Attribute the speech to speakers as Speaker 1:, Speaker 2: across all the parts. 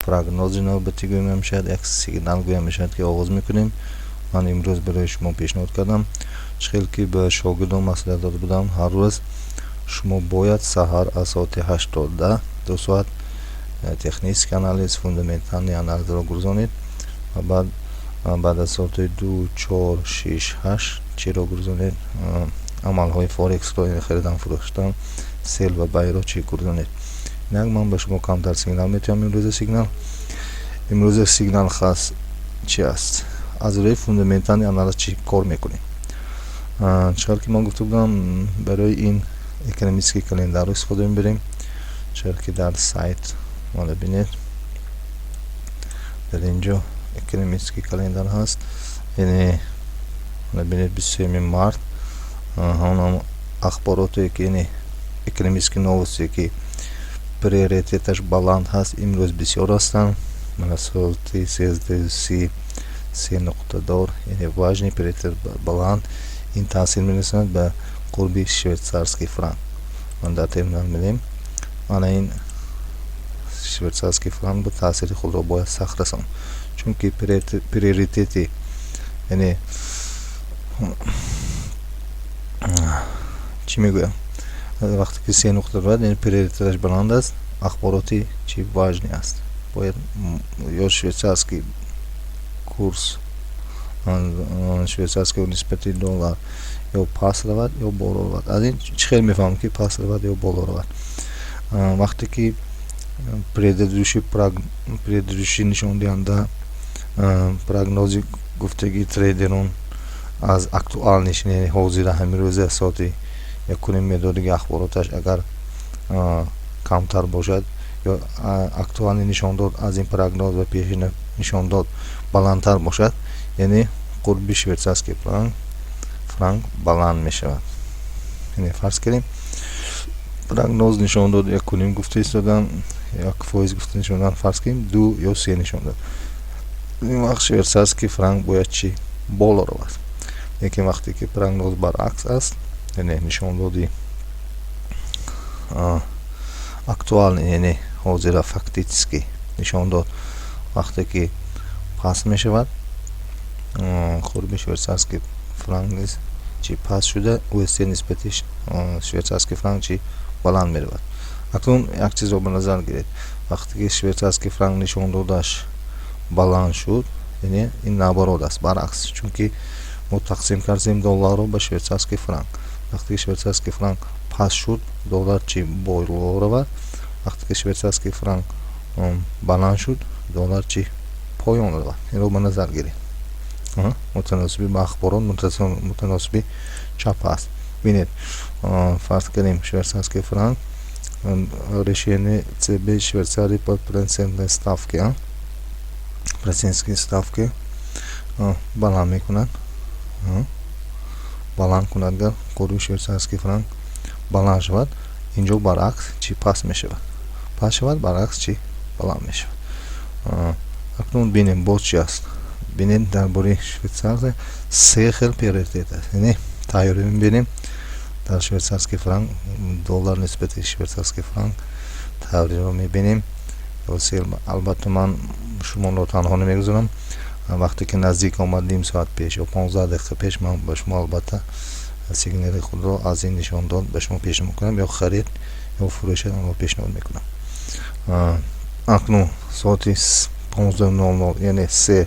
Speaker 1: پروگنوز نوبتی گویم میشد، یک سیگنال گویم میشد که آغاز میکنیم. من امروز برای شما پیشنهاد کردم چخیل که به شاگردان مسئله داده بودم هر روز شما باید سحر از ساعت 8 تا 10 2 ساعت تکنیک آنالیز فوندامنتال آنالیز را گذارید و بعد از ساعت 2 4 6 8 چی را گذارید عمل های فورکس را خریدن فروختن سیل و بای را چی گذارید. من به شما کمتر سیگنال میتونم امروز سیگنال خاص چی است؟ از روی فوندامنتال آنالیز چی کار میکنیم؟ چرا که من گفته بودم برای این اکونومیسکی کلندر رو استفاده میبریم. چرا که در سایت ما ببینید در اینجا اکونومیسکی کلندر هست، یعنی ببینید 23 مارت همون اخباراتی که یعنی اکونومیسکی نوستی که приоритеташ баланд هست امروز بسیار هستند. مناسباتی 3.3 یعنی واجنی приоритет баланд این تاثیر می‌رساند به قربی شویتزارسکی فرانک. من در ترمینال می‌بینیم آن این شویتزارسکی فرانک به تاثیر خود را باید سخت رساند، چون که приоритеتی یعنی چی میگویم وقتی که 3 نقطه بعد یعنی приоритеташ баланд است، اخباراتی چی واجنی است، باید یا شویتزارسکی کورس شویتزارسکی نسبتی دلار یا پاس رود یا بالا رود. از این چه میفهمم که پاس رود یا بالا رود؟ وقتی که предыдущий نشان دهنده прогнози گفتگی تریدرون از اکتوال نشان یعنی حاضر همین روز ساعتی یکونیم مقداری اخباراتش اگر کمتر باشد یا اکتوال نشان داد از این پروگنوز و پیشین نشان داد بلندتر باشد، یعنی قربی شویتزارسکی فرانک بلند می شود. یعنی فرض کنیم پروگنوز نشان داد یکونیم گفته ایستادن، یک فایز گفته نشان دادن، فرض کنیم 2 یا 3 نشان داد. این وقت شویتزارسکی فرانک باید چی بالا رود. یکی وقتی که پروگنوز برعکس است یعنی نشان دادی اکتوال یعنی حاضر فاکتیسکی نشان داد وقتی که پاس می شود قربی شویتزارسکی فرانک چی پاس شده اوستی نسبتش شویتزارسکی فرانک چی بلند می رود. اکنون یک چیز رو به نظر گیرید، وقتی که شویتزارسکی فرانک نشان دادش بلند شد یعنی این نبراد است برعکس، چون که ما تقسیم کردیم دلار رو به شویتزارسکی فرانک. وقتی که شویتزارسکی فرانک پاس شد دلار چی بالا رود، وقتی که شویتزارسکی فرانک بلند شد دلار چی پایان رود. این رو به نظر گیرید. متناسبی با اخبارات متناسبی چپ است. ببینید فرض کنیم شویتزارسکی فرانک решение ЦБ Швейцарии по процентной ставке процентной ставке баланс میکنند баланс کند گر قربی شویتزارسکی فرانک баланس شود اینجا برعکس چی پاس می شود، پاس شود برعکس چی بلند می شود. اکنون بینیم باز چی است؟ بینید درباره شویتزار سه خیل приоритет است، یعنی تایاری میبینیم در شویتزارسکی فرانک دلار نسبت شویتزارسکی فرانک تایاری رو میبینیم. البته من شما رو تنها نمیگذارم، وقتی که نزدیک آمد نیم ساعت پیش یا 15 دقیقه پیش من به شما البته سیگنال خود رو از این نشان داد به شما پیش میکنم یا خرید یا فروش رو پیشنهاد میکنم. اکنون ساعت 15:00 یعنی 3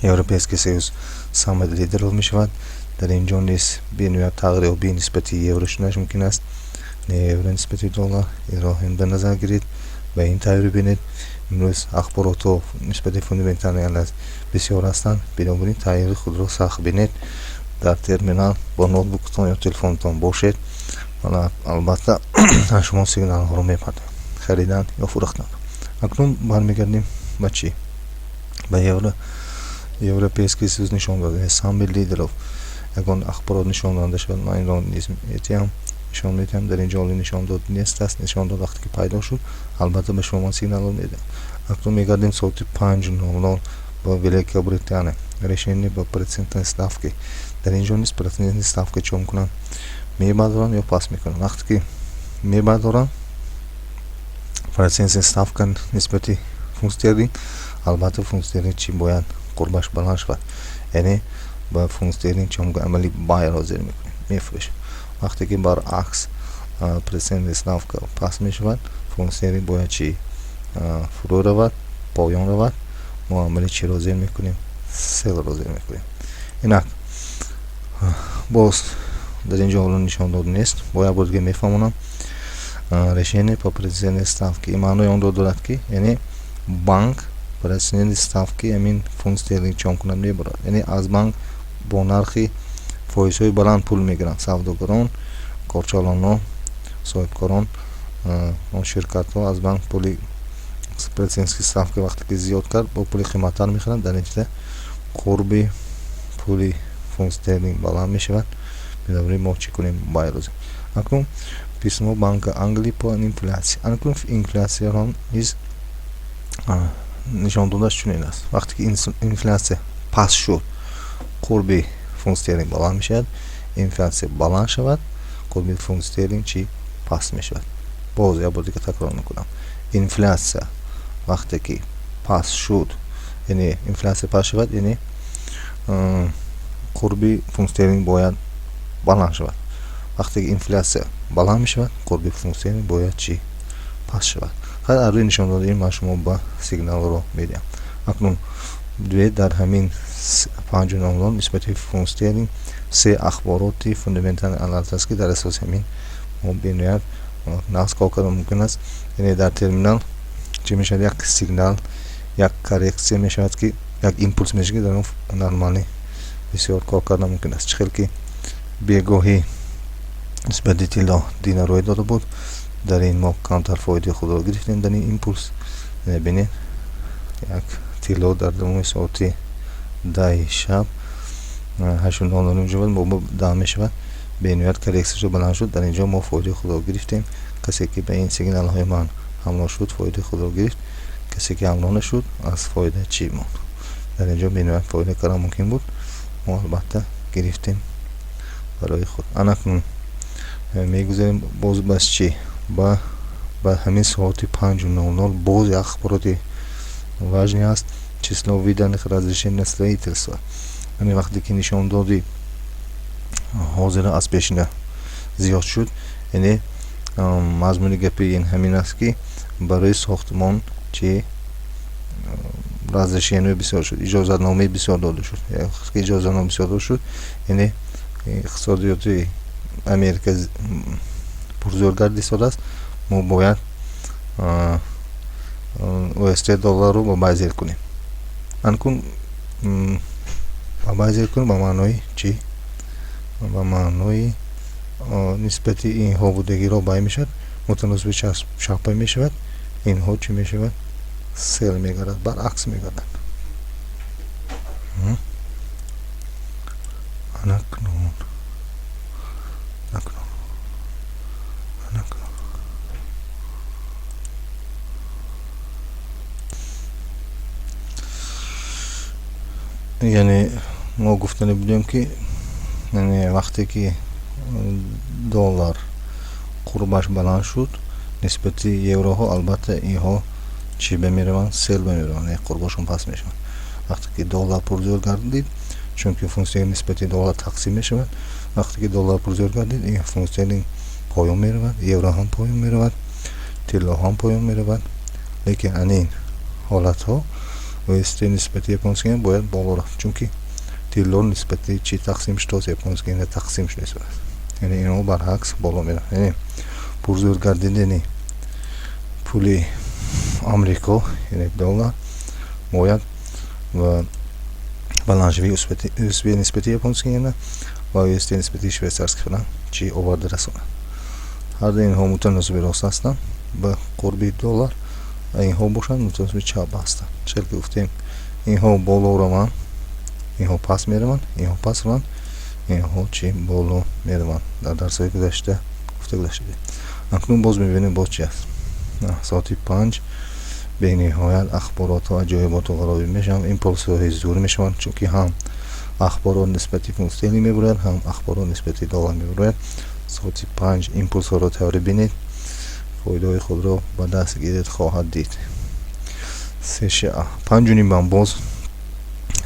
Speaker 1: Европейский союз самый лидеров میشود. در اینجا نیست بین تغییر نسبتی یورو شدنش ممکن است، نه یورو نسبتی دلار. این را هم به نظر گیرید و این تغییر بینید. امروز اخبارات و نسبتی فوندامنتال آنالیز بسیار هستند، بنابراین تغییر خود را سخت بینید. در ترمینال با نوتبوکتان یا تلفنتان باشید. البته شما سیگنال ها رو میپرد خریدن یا فروختن. اکنون برمیگردیم به چی؟ به Европейский союз نشان داده самый лидеров یکان اخبارات نشان داده شد. من این را نیز میتیم نشان میتیم در اینجا نشان داد نیست است، نشان داد وقتی که پیدا شد البته به شما سیگنال رو میدم. اکنون میگردیم ساعت 5:00 با ویلیکا بریتانیا решение با процентной ставки. در اینجا نیست процентной ставки چون میکنن میبردارن یا پاس میکنن. وقتی که میبردارن процентной ставка نسبتی فونت استرلینگ. البته فونت استرلینگ چی باید قربش بلند شود، یعنی با فونت استرلینگ چون عملی بای را زیر میکنیم میفروشه. وقتی که برعکس پرسنت ستافکا پس میشود، فونت استرلینگ باید چی فرو رود، پایان رود، ما عملی چی را زیر میکنیم؟ سل را زیر میکنیم. اینک باز در اینجا حالا نشان داده نیست، باید بود که میفهمونم решение по определенной ставке. И маънои он дорад ки яъне банк ба расидани ставки ҳамин фунт стерлинг чом кунад мебарад, яъне аз банк бо нархи фоизҳои баланд пул мегиранд савдогарон, корчалонон, соҳибкорон, ширкатҳо аз банк пули процентски ставка вақте ки зиёд кард бо пули қиматтар мехӯранд, дар натиҷа қурби пули фунт стерлинг баланд мешавад. бинобарин мо чӣ кунем? бай розем. акнун писмо банка Англии по инфляция. Анкун инфляцияро низ нишон додаш чунин аст. вақте ки инфляция паст шуд, қурби фунт стерлинг баланд мешавад. инфляция баланд шавад, қурби фунт стерлинг чӣ? паст мешавад. боз я бор дигар такрор мекунам. инфляция вақте ки паст шуд, яъне инфляция паст шавад, яъне қурби фунт стерлинг бояд баланд шавад. вақте ки инфляция баланд мешавад, қурби фунт стерлинг бояд чӣ? паст шавад. ҳар аз рӯи нишондодии ман шумо ба сигналро медиҳам. акнун дар ҳамин 5 номрон нисбати фунт стерлинг се ахбороти фундаментали аларт аст ки дар асоси ҳамин мо бинӯяд нақз кор карда мумкин аст. яъне дар терминал чӣ мешавад? як сигнал, як коррексия мешавад ки як импулс мешавад ки дар он нормалӣ бисёр кор карда мумкин аст. чӣ хел ки бегоҳӣ нисбати тилло дина рӯй дода буд, дар ин мо камтар фоидаи худро гирифтем дар ин импулс. бинед як тилло дар тамоми соати 10 шаб 8:00 мешавад, бо 10 мешавад, бениҳоят коррексияшо баланд шуд. дар инҷо мо фоидаи худро гирифтем. касе ки ба ин сигналҳои ман ҳамроҳ шуд фоидаи худро гирифт, касе ки ҳамроҳ нашуд аз фоида чӣ монд? дар инҷо бениҳоят фоида кардан мумкин буд, мо албатта гирифтем барои худ. анакнун мегузарем боз бас чӣ? ба ҳамин соати 5:00 боз як ахбороти важне аст. число виданих разрешений на строительство. яъне вақте ки нишондоди ҳозира аз пешина зиёд шуд, яъне мазмуни гапи ин ҳамин аст ки барои сохтмон чӣ разрешениҳои бисёр шуд, иҷозатномаи бисёр дода шуд. вақте ки иҷозатнома бисёр дода шуд, яъне иқтисодиёти америка пурзӯргард истодааст. мо бояд USD долларро ба бай зер кунем. анкун ба бай зер кунем ба маънои чӣ? ба маънои нисбати инҳо будагиро бай мешавад, мутаносиби чапа мешавад, инҳо чӣ мешавад? сел мегардад, баръакс мегардад. анакнун яъне мо гуфтане будем ки вақте ки доллар қурбаш баланд шуд нисбати евроҳо, албатта инҳо чӣ бемераванд? сел бемераванд, қурбашон паст мешавад. вақте ки доллар пурзӯр гардид, чунки фунт стерлинг нисбати доллар тақсим мешавад, вақте ки доллар пурзӯр гардид, ин фунт стерлинг поён меравад, евро ҳам поён меравад, тилло ҳам поён меравад. лекин анин ҳолатҳо USD нисбати японский йен бояд боло рафт, чунки тилло нисбати чӣ тақсим шуд? японский йен тақсим шуда истод. яъне инҳо баръакс боло меравад. яъне пурзӯр гардидани пули амрико, яъне доллар, бояд ва баландшавии USD нисбати японский йен ва USD нисбати швейцарский франк чӣ оварда расонад. ҳар ду инҳо мутаносиби рост ҳастанд ба қурби доллар, инҳо бошанд мутаносиби чап ҳастанд. чӣ ки гуфтем, инҳо боло раванд, инҳо паст мераванд, инҳо паст раванд, инҳо чӣ? боло мераванд. дар дарсҳои гузашта гуфта гузаштадем. акнун боз мебинем боз чӣ аст? соати 5 бениҳоят ахборотҳо аҷоиботу ғароиб мешаванд, импулсҳои зур мешаванд, чунки ҳам ахборот нисбати фунт стерлинг мебарояд, ҳам ахборот нисбати доллар мебарояд. соати 5 импулсҳоро тавре бинед, фоидаҳои худро ба даст гиред хоҳад дид. 5:30 باز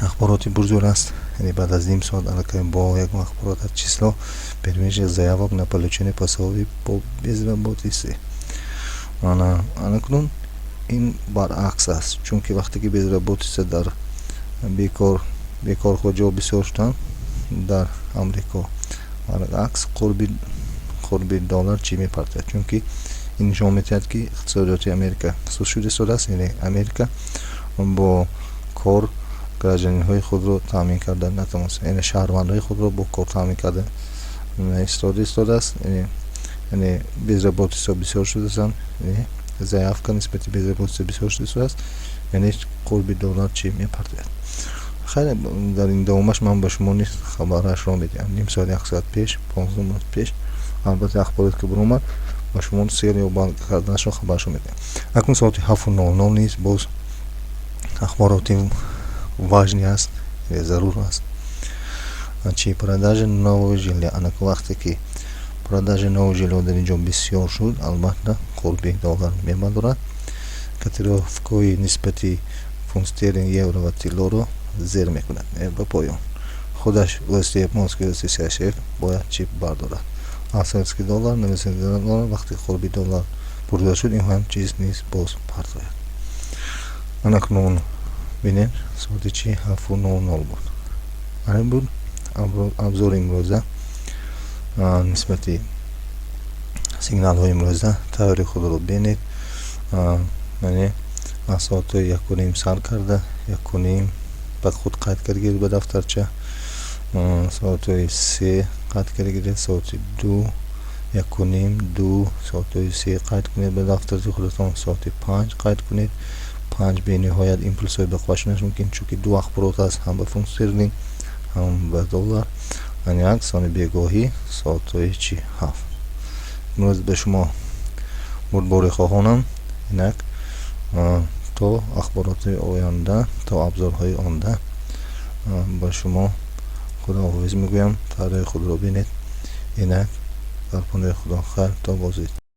Speaker 1: اخبارات بزرگ است. یعنی بعد از نیم ساعت الان با یک اخبارات از چیسلا برمیشه زیابک نپلوچین پاسوی با بیزر بودی سه انا کنون این برعکس است، چون که وقتی که بیزر بودی سه در بیکار خود جا بسیار شدن در امریکا برعکس قربی دلار چی میپرده، چون که این نشان میدهد که اقتصادیات امریکا سوسیال شده است. یعنی امریکا با کار گراجانین های خود رو تامین کردن نتونست، یعنی شهروندهای خود رو با کار تامین کردن ایستاده است. یعنی بیزربوتی بسیار شده است، یعنی ضعیف که نسبت بیزربوتی بسیار شده است، یعنی قربی دلار چی میپرده. خیلی در این دومش من به شما نیست خبرش را میدم. نیم ساعت 1 ساعت پیش 15 minut پیش البته اخبارات که برام با شما سیر یا بانک کردنش رو خبرش رو میدم. اکنون ساعت 7:00 نیست، باز اخباراتی واجنی است، ضرور است. چی продажа нового жилья. انک وقتی که продажа нового жилья در اینجا بسیار شد، البته قربی دلار میبندورد. котировкои нисбати фунт стерлинг, евро ва тилло ро зер мекунад. ба поён худаш васитаи японский васитаи США бояд чип бардорад. австралийский доллар, новозеландский доллар вақти қурби доллар бурда шуд, ин ҳам чиз низ боз партояд. анакнун бинед соати чи 7:00 буд. ҳамин буд абзори имрӯза нисбати сигналҳои имрӯза. тайёри худро бинед. یعنی ساعت 1:30 سر کرده، 1:30 بعد خود قید کرده به دفترچه. ساعت 3 قید کرده، ساعت 2 1:30 2 ساعت 3 قید کنید به دفترچه خودتان. ساعت 5 قید کنید. 5 به نهایت ایمپلس های بخواشنش ممکن، چون که دو اخبارات هست، هم به فونت استرلینگ هم به دلار. یعنی یک ثانیه بیگاهی ساعت چی 7. امروز به شما بردباری خواهانم اینک تا اخبارات آینده، تا ابزارهای آینده با شما خداحافظ میگویم. طرح خود را بینید. اینک در پناه خدا خیر تا بازید.